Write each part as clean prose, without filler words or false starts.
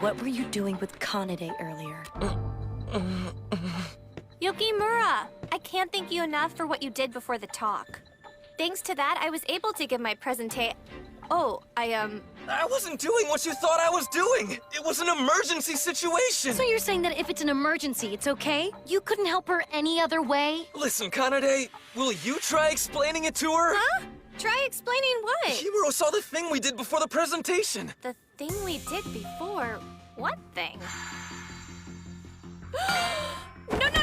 what were you doing with Kanade earlier? Yukimura, I can't thank you enough for what you did before the talk. Thanks to that, I was able to give my I wasn't doing what you thought I was doing! It was an emergency situation! So you're saying that if it's an emergency, it's okay? You couldn't help her any other way? Listen, Kanade, will you try explaining it to her? Huh? Try explaining what? Himuro saw the thing we did before the presentation. The thing we did before? What thing?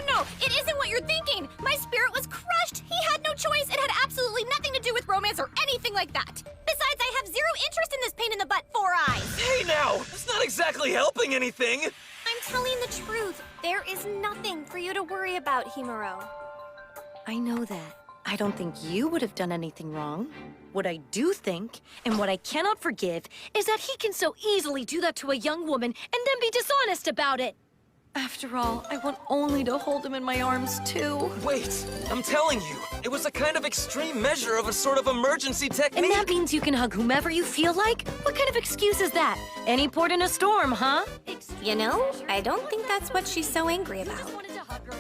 No! It isn't what you're thinking! My spirit was crushed! He had no choice! It had absolutely nothing to do with romance or anything like that! Besides, I have zero interest in this pain in the butt 4 eyes! Hey now! That's not exactly helping anything! I'm telling the truth. There is nothing for you to worry about, Himuro. I know that. I don't think you would have done anything wrong. What I do think, and what I cannot forgive, is that he can so easily do that to a young woman and then be dishonest about it. After all, I want only to hold him in my arms, too. Wait, I'm telling you, it was a kind of extreme measure of a sort of emergency technique. And that means you can hug whomever you feel like? What kind of excuse is that? Any port in a storm, huh? You know, I don't think that's what she's so angry about.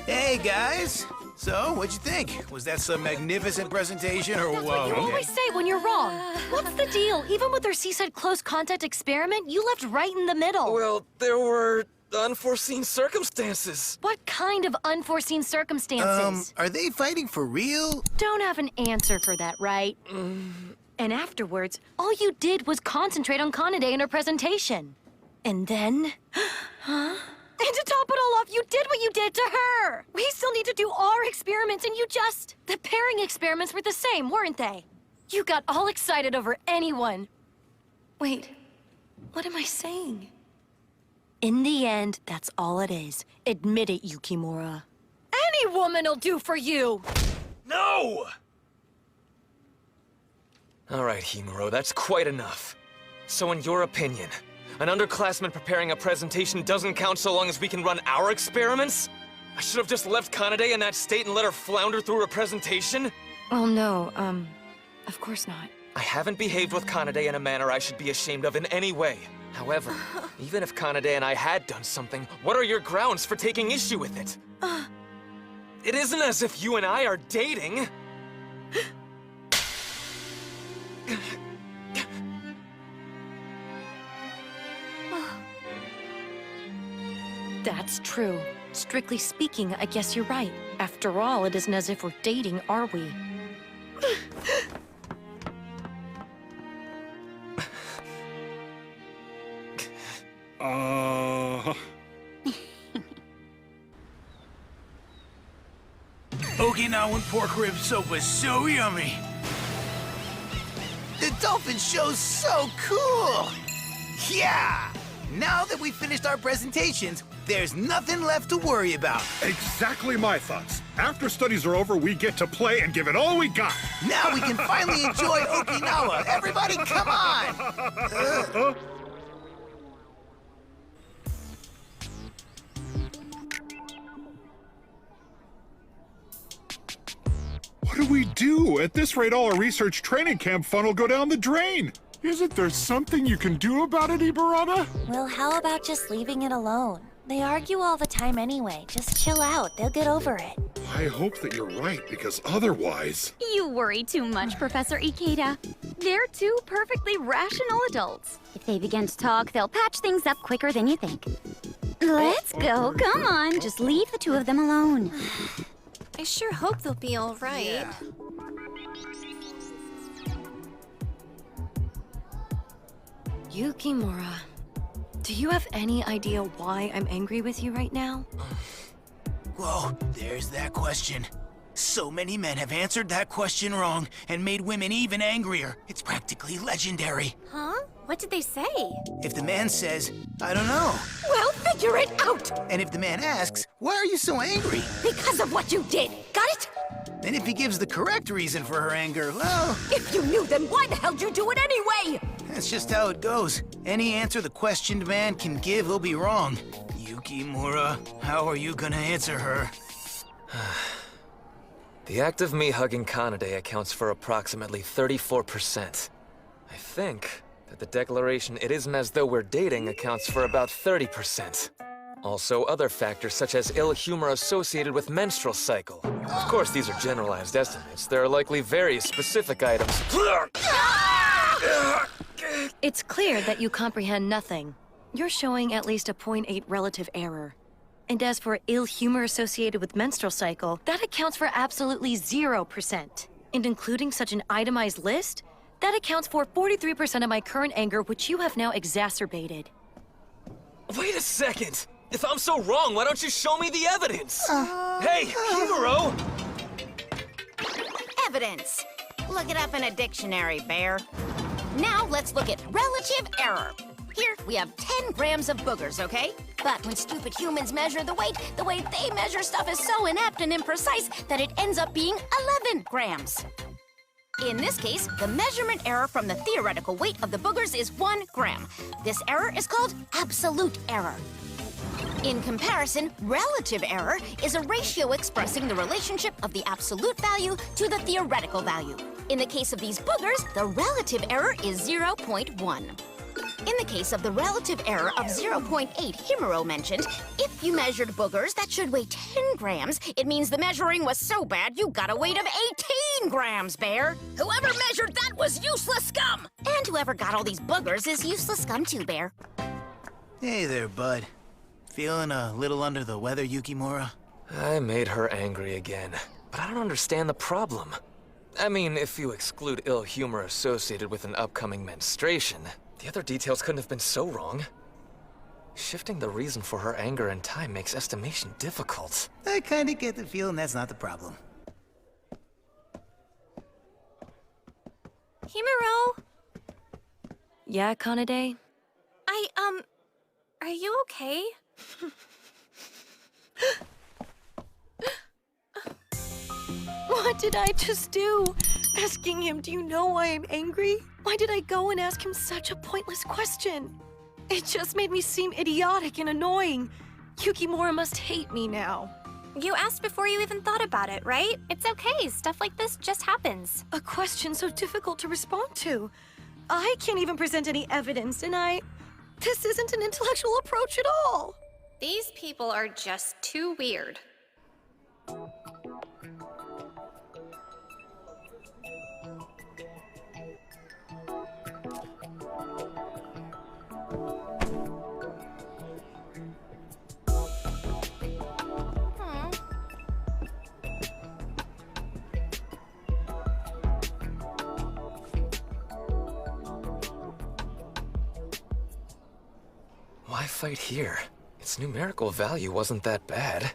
Hey, guys. So, what'd you think? Was that some magnificent presentation, or That's what you always say when you're wrong. What's the deal? Even with our seaside close contact experiment, you left right in the middle. Well, there were unforeseen circumstances. What kind of unforeseen circumstances? Are they fighting for real? Don't have an answer for that, right? And afterwards, all you did was concentrate on Kanade and her presentation. And then... Huh? And to top it all off, you did what you did to her! We still need to do our experiments, and you just... The pairing experiments were the same, weren't they? You got all excited over anyone. Wait, what am I saying? In the end, that's all it is. Admit it, Yukimura. Any woman'll do for you! No! All right, Himuro, that's quite enough. So in your opinion, an underclassman preparing a presentation doesn't count so long as we can run our experiments? I should have just left Kanade in that state and let her flounder through her presentation? Oh, no, of course not. I haven't behaved with Kanade in a manner I should be ashamed of in any way. However, even if Kanade and I had done something, what are your grounds for taking issue with it? It isn't as if you and I are dating. That's true. Strictly speaking, I guess you're right. After all, it isn't as if we're dating, are we? Okinawan pork rib soup was so yummy. The dolphin show's so cool. Yeah! Now that we finished our presentations, there's nothing left to worry about. Exactly my thoughts. After studies are over, we get to play and give it all we got. Now we can finally enjoy Okinawa. Everybody, come on! What do we do? At this rate, all our research training camp fun will go down the drain. Isn't there something you can do about it, Ibarata? Well, how about just leaving it alone? They argue all the time anyway. Just chill out. They'll get over it. I hope that you're right, because otherwise... You worry too much, Professor Ikeda. They're two perfectly rational adults. If they begin to talk, they'll patch things up quicker than you think. Let's go. Come on. Just leave the two of them alone. I sure hope they'll be all right. Yeah. Yukimura, do you have any idea why I'm angry with you right now? Whoa, there's that question. So many men have answered that question wrong and made women even angrier. It's practically legendary. Huh? What did they say? If the man says, I don't know, Well, figure it out! and if the man asks, why are you so angry? Because of what you did. Got it? And if he gives the correct reason for her anger, well, If you knew, then why the hell did you do it anyway? that's just how it goes. Any answer the questioned man can give will be wrong. Yukimura, how are you gonna answer her? The act of me hugging Kanade accounts for approximately 34%. I think that the declaration "it isn't as though we're dating" accounts for about 30%. Also, other factors such as ill humor associated with menstrual cycle. Of course, these are generalized estimates. There are likely very specific items. It's clear that you comprehend nothing. You're showing at least a 0.8 relative error. And as for ill humor associated with menstrual cycle, that accounts for absolutely 0%. And including such an itemized list, that accounts for 43% of my current anger, which you have now exacerbated. Wait a second! If I'm so wrong, why don't you show me the evidence? Hey, Himuro! Evidence. Look it up in a dictionary, Bear. Now let's look at relative error. Here, we have 10 grams of boogers, okay? But when stupid humans measure the way they measure stuff is so inept and imprecise that it ends up being 11 grams. In this case, the measurement error from the theoretical weight of the boogers is 1 gram. This error is called absolute error. In comparison, relative error is a ratio expressing the relationship of the absolute value to the theoretical value. In the case of these boogers, the relative error is 0.1. In the case of the relative error of 0.8 Himuro mentioned, if you measured boogers that should weigh 10 grams, it means the measuring was so bad you got a weight of 18 grams, Bear. Whoever measured that was useless scum! And whoever got all these boogers is useless scum too, Bear. Hey there, bud. Feeling a little under the weather, Yukimura? I made her angry again, but I don't understand the problem. I mean, if you exclude ill humor associated with an upcoming menstruation, the other details couldn't have been so wrong. Shifting the reason for her anger in time makes estimation difficult. I kinda get the feeling that's not the problem. Himuro? Yeah, Kanade? Are you okay? What did I just do? Asking him, do you know why I'm angry? Why did I go and ask him such a pointless question? It just made me seem idiotic and annoying. Yukimura must hate me now. You asked before you even thought about it, right? It's okay. Stuff like this just happens. A question so difficult to respond to. I can't even present any evidence, and this isn't an intellectual approach at all. These people are just too weird. Why fight here? Its numerical value wasn't that bad.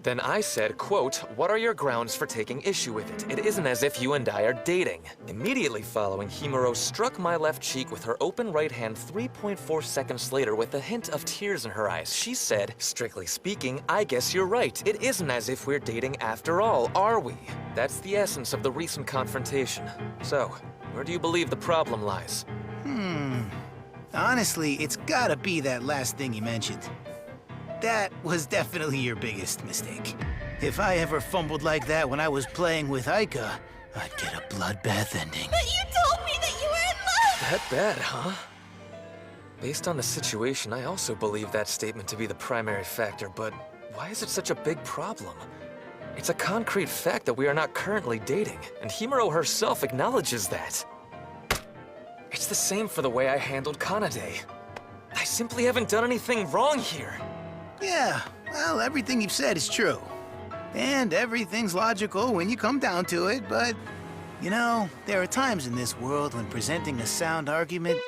Then I said, quote, "What are your grounds for taking issue with it? It isn't as if you and I are dating." Immediately following, Himuro struck my left cheek with her open right hand 3.4 seconds later with a hint of tears in her eyes. She said, "Strictly speaking, I guess you're right. It isn't as if we're dating after all, are we?" That's the essence of the recent confrontation. So, where do you believe the problem lies? Honestly, it's gotta be that last thing you mentioned. That was definitely your biggest mistake. If I ever fumbled like that when I was playing with Aika, I'd get a bloodbath ending. But you told me that you were in love! That bad, huh? Based on the situation, I also believe that statement to be the primary factor, but why is it such a big problem? It's a concrete fact that we are not currently dating, and Himuro herself acknowledges that. It's the same for the way I handled Kanade. I simply haven't done anything wrong here. Yeah, well, everything you've said is true. And everything's logical when you come down to it, but, you know, there are times in this world when presenting a sound argument